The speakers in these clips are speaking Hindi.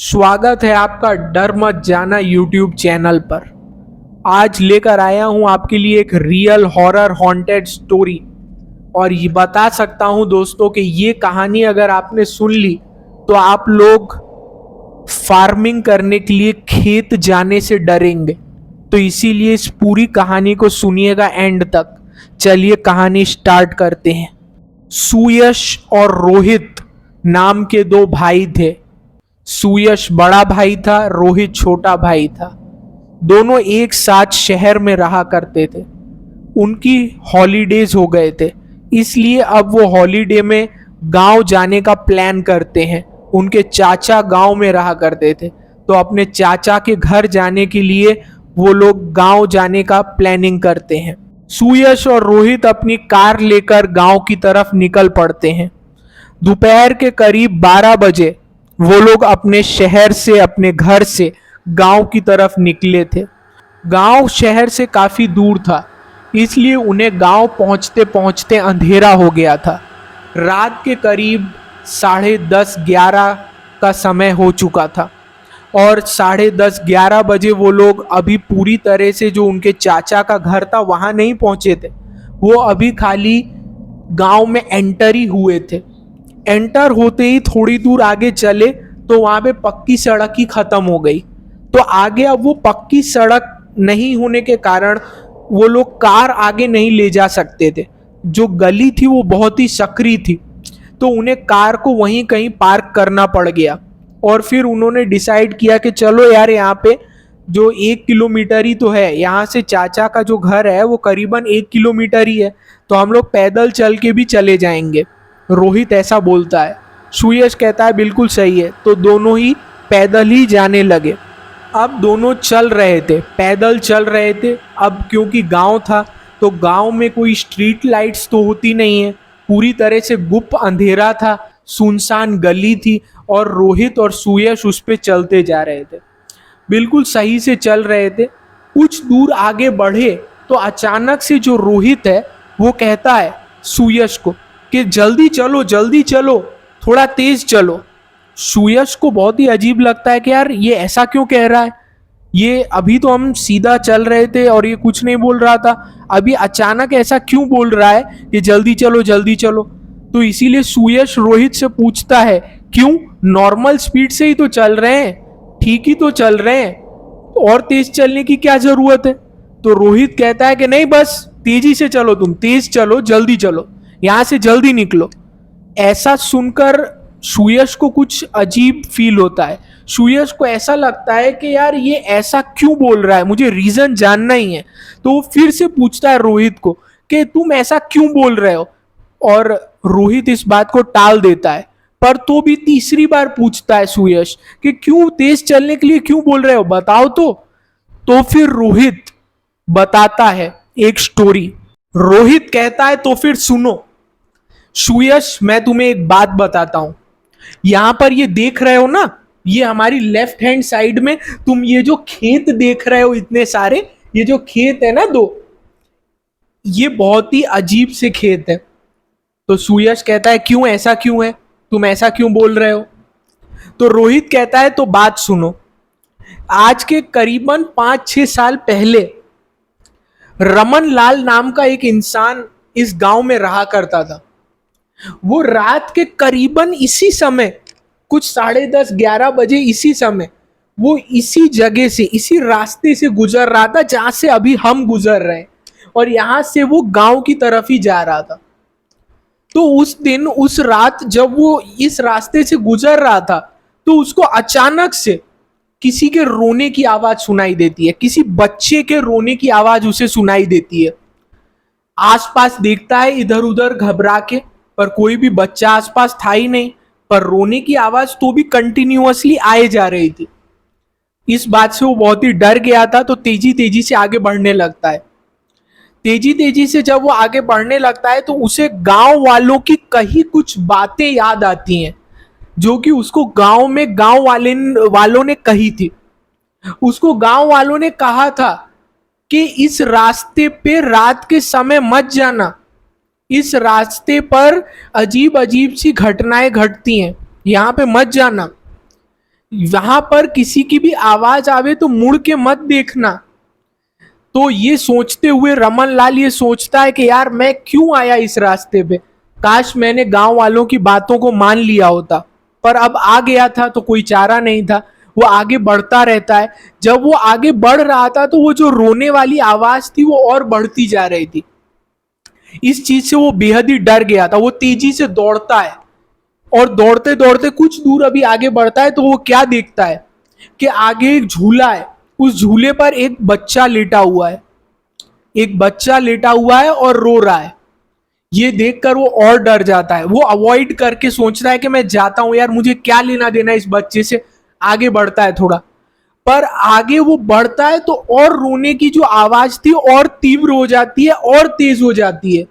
स्वागत है आपका डर मत जाना यूट्यूब चैनल पर। आज लेकर आया हूं आपके लिए एक रियल हॉरर हॉन्टेड स्टोरी। और ये बता सकता हूं दोस्तों कि ये कहानी अगर आपने सुन ली तो आप लोग फार्मिंग करने के लिए खेत जाने से डरेंगे। तो इसीलिए इस पूरी कहानी को सुनिएगा एंड तक। चलिए कहानी स्टार्ट करते हैं। सुयश और रोहित नाम के दो भाई थे। सुयश बड़ा भाई था, रोहित छोटा भाई था। दोनों एक साथ शहर में रहा करते थे। उनकी हॉलीडेज हो गए थे, इसलिए अब वो हॉलीडे में गांव जाने का प्लान करते हैं। उनके चाचा गांव में रहा करते थे, तो अपने चाचा के घर जाने के लिए वो लोग गांव जाने का प्लानिंग करते हैं। सुयश और रोहित अपनी कार लेकर गांव की तरफ निकल पड़ते हैं। दोपहर के करीब 12 बजे वो लोग अपने शहर से, अपने घर से गांव की तरफ निकले थे। गांव शहर से काफी दूर था, इसलिए उन्हें गांव पहुंचते पहुंचते अंधेरा हो गया था। रात के करीब 10:30-11 का समय हो चुका था और 10:30-11 बजे वो लोग अभी पूरी तरह से जो उनके चाचा का घर था वहां नहीं पहुंचे थे। वो अभी खाली गांव में एंटर ही हुए थे। एंटर होते ही थोड़ी दूर आगे चले तो वहां पे पक्की सड़क ही खत्म हो गई। तो आगे अब वो पक्की सड़क नहीं होने के कारण वो लोग कार आगे नहीं ले जा सकते थे। जो गली थी वो बहुत ही सकरी थी, तो उन्हें कार को वहीं कहीं पार्क करना पड़ गया। और फिर उन्होंने डिसाइड किया कि चलो यार, यहाँ पे जो 1 किलोमीटर ही तो है, यहाँ से चाचा का जो घर है वो करीबन 1 किलोमीटर ही है, तो हम लोग पैदल चल के भी चले जाएंगे। रोहित ऐसा बोलता है। सुयश कहता है बिल्कुल सही है। तो दोनों ही पैदल ही जाने लगे। अब दोनों चल रहे थे, पैदल चल रहे थे। अब क्योंकि गांव था तो गांव में कोई स्ट्रीट लाइट्स तो होती नहीं है, पूरी तरह से गुप्त अंधेरा था, सुनसान गली थी और रोहित और सुयश उस पे चलते जा रहे थे। बिल्कुल सही से चल रहे थे। कुछ दूर आगे बढ़े तो अचानक से जो रोहित है वो कहता है सुयश को कि जल्दी चलो, जल्दी चलो, थोड़ा तेज चलो। सुयश को बहुत ही अजीब लगता है कि यार ये ऐसा क्यों कह रहा है, ये अभी तो हम सीधा चल रहे थे और ये कुछ नहीं बोल रहा था, अभी अचानक ऐसा क्यों बोल रहा है कि जल्दी चलो जल्दी चलो। तो इसीलिए सुयश रोहित से पूछता है क्यों, नॉर्मल स्पीड से ही तो चल रहे हैं, ठीक ही तो चल रहे हैं, और तेज चलने की क्या जरूरत है। तो रोहित कहता है कि नहीं, बस तेजी से चलो, तुम तेज चलो, जल्दी चलो, यहां से जल्दी निकलो। ऐसा सुनकर सुयश को कुछ अजीब फील होता है। सुयश को ऐसा लगता है कि यार ये ऐसा क्यों बोल रहा है, मुझे रीजन जानना ही है। तो वो फिर से पूछता है रोहित को कि तुम ऐसा क्यों बोल रहे हो। और रोहित इस बात को टाल देता है, पर तो भी तीसरी बार पूछता है सुयश कि क्यों तेज चलने के लिए क्यों बोल रहे हो, बताओ तो फिर रोहित बताता है एक स्टोरी। रोहित कहता है तो फिर सुनो सुयश, मैं तुम्हें एक बात बताता हूं। यहां पर ये देख रहे हो ना, ये हमारी लेफ्ट हैंड साइड में तुम ये जो खेत देख रहे हो, इतने सारे ये जो खेत है ना दो, ये बहुत ही अजीब से खेत है। तो सुयश कहता है क्यों, ऐसा क्यों है, तुम ऐसा क्यों बोल रहे हो। तो रोहित कहता है तो बात सुनो। आज के करीबन 5-6 साल पहले रमन लाल नाम का एक इंसान इस गांव में रहा करता था। वो रात के करीबन इसी समय, कुछ 10:30-11 बजे इसी समय वो इसी जगह से, इसी रास्ते से गुजर रहा था जहां से अभी हम गुजर रहे हैं, और यहां से वो गांव की तरफ ही जा रहा था। तो उस दिन, उस रात जब वो इस रास्ते से गुजर रहा था तो उसको अचानक से किसी के रोने की आवाज सुनाई देती है, किसी बच्चे के रोने की आवाज उसे सुनाई देती है। आसपास देखता है इधर उधर घबरा के, पर कोई भी बच्चा आसपास था ही नहीं, पर रोने की आवाज तो भी कंटिन्यूअसली आए जा रही थी। इस बात से वो बहुत ही डर गया था, तो तेजी तेजी से आगे बढ़ने लगता है। तेजी तेजी से जब वो आगे बढ़ने लगता है तो उसे गांव वालों की कही कुछ बातें याद आती हैं, जो कि उसको गांव में गांव वालों ने कही थी। उसको गांव वालों ने कहा था कि इस रास्ते पे रात के समय मत जाना, इस रास्ते पर अजीब अजीब सी घटनाएं घटती हैं, यहां पे मत जाना। वहां पर किसी की भी आवाज आवे तो मुड़ के मत देखना। तो ये सोचते हुए रमन लाल ये सोचता है कि यार मैं क्यों आया इस रास्ते पे, काश मैंने गांव वालों की बातों को मान लिया होता, पर अब आ गया था तो कोई चारा नहीं था। वो आगे बढ़ता रहता है। जब वो आगे बढ़ रहा था तो वो जो रोने वाली आवाज थी वो और बढ़ती जा रही थी। इस चीज से वो बेहद ही डर गया था। वो तेजी से दौड़ता है और दौड़ते दौड़ते कुछ दूर अभी आगे बढ़ता है तो वो क्या देखता है कि आगे एक झूला है। उस झूले पर एक बच्चा लेटा हुआ है। एक बच्चा लेटा हुआ है और रो रहा है। ये देखकर वो और डर जाता है। वो अवॉइड करके सोचता है कि मैं जाता हूं यार, मुझे क्या लेना देना इस बच्चे से। आगे बढ़ता है थोड़ा, पर आगे वो बढ़ता है तो और रोने की जो आवाज थी और तीव्र हो जाती है और तेज हो जाती है।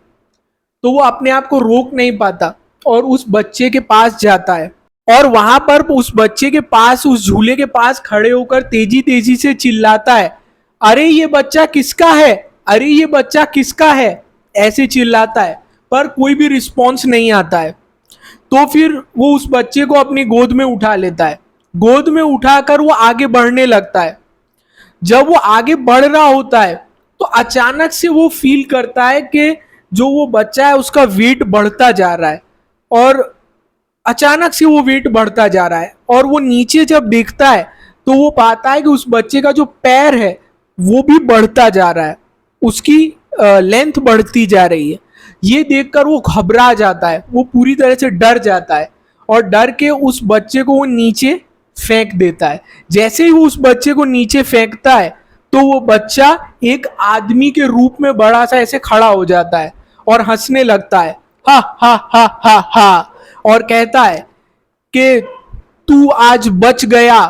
तो वो अपने आप को रोक नहीं पाता और उस बच्चे के पास जाता है और वहां पर उस बच्चे के पास, उस झूले के पास खड़े होकर तेजी तेजी से चिल्लाता है, अरे ये बच्चा किसका है, अरे ये बच्चा किसका है, ऐसे चिल्लाता है। पर कोई भी रिस्पॉन्स नहीं आता है। तो फिर वो उस बच्चे को अपनी गोद में उठा लेता है। गोद में उठाकर वो आगे बढ़ने लगता है। जब वो आगे बढ़ रहा होता है तो अचानक से वो फील करता है कि जो वो बच्चा है उसका वेट बढ़ता जा रहा है और अचानक से वो वेट बढ़ता जा रहा है और वो नीचे जब देखता है तो वो पाता है कि उस बच्चे का जो पैर है वो भी बढ़ता जा रहा है। उसकी लेंथ बढ़ती जा रही है। ये देखकर वो घबरा जाता है। वो पूरी तरह से डर जाता है और डर के उस बच्चे को वो नीचे फेंक देता है। जैसे ही वो उस बच्चे को नीचे फेंकता है तो वो बच्चा एक आदमी के रूप में बड़ा सा ऐसे खड़ा हो जाता है और हंसने लगता है, हा हा हा हा हा, और कहता है कि तू आज बच गया,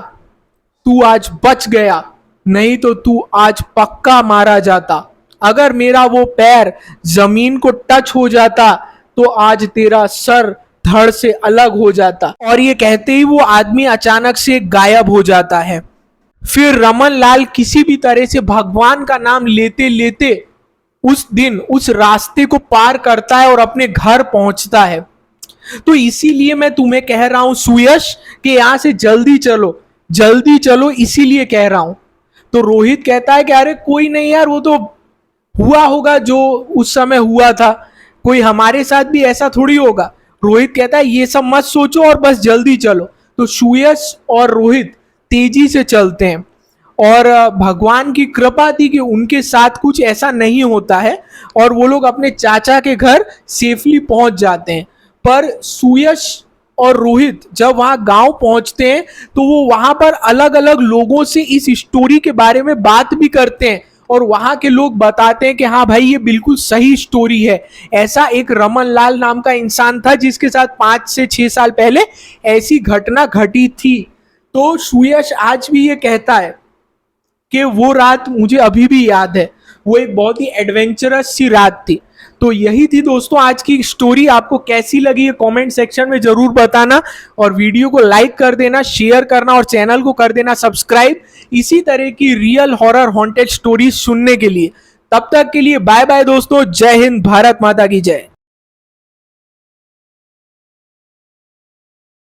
तू आज बच गया, नहीं तो तू आज पक्का मारा जाता। अगर मेरा वो पैर जमीन को टच हो जाता तो आज तेरा सर धड़ से अलग हो जाता। और ये कहते ही वो आदमी अचानक से गायब हो जाता है। फिर रमन लाल किसी भी तरह से भगवान का नाम लेते लेते उस दिन उस रास्ते को पार करता है और अपने घर पहुंचता है। तो इसीलिए मैं तुम्हें कह रहा हूं सुयश कि यहां से जल्दी चलो, इसीलिए कह रहा हूं। तो रोहित कहता है कि अरे कोई नहीं यार, वो तो हुआ होगा जो उस समय हुआ था, कोई हमारे साथ भी ऐसा थोड़ी होगा। रोहित कहता है ये सब मत सोचो और बस जल्दी चलो। तो सुयश और रोहित तेजी से चलते हैं और भगवान की कृपा थी कि उनके साथ कुछ ऐसा नहीं होता है और वो लोग अपने चाचा के घर सेफली पहुंच जाते हैं। पर सुयश और रोहित जब वहां गांव पहुंचते हैं तो वो वहां पर अलग अलग लोगों से इस स्टोरी के बारे में बात भी करते हैं और वहां के लोग बताते हैं कि हाँ भाई ये बिल्कुल सही स्टोरी है। ऐसा एक रमन लाल नाम का इंसान था जिसके साथ 5 से 6 साल पहले ऐसी घटना घटी थी। तो सुयश आज भी ये कहता है कि वो रात मुझे अभी भी याद है, वो एक बहुत ही एडवेंचरस सी रात थी। तो यही थी दोस्तों आज की स्टोरी। आपको कैसी लगी ये कमेंट सेक्शन में जरूर बताना और वीडियो को लाइक कर देना, शेयर करना और चैनल को कर देना सब्सक्राइब इसी तरह की रियल हॉरर हॉन्टेड स्टोरीज सुनने के लिए। तब तक के लिए बाय बाय दोस्तों। जय हिंद, भारत माता की जय।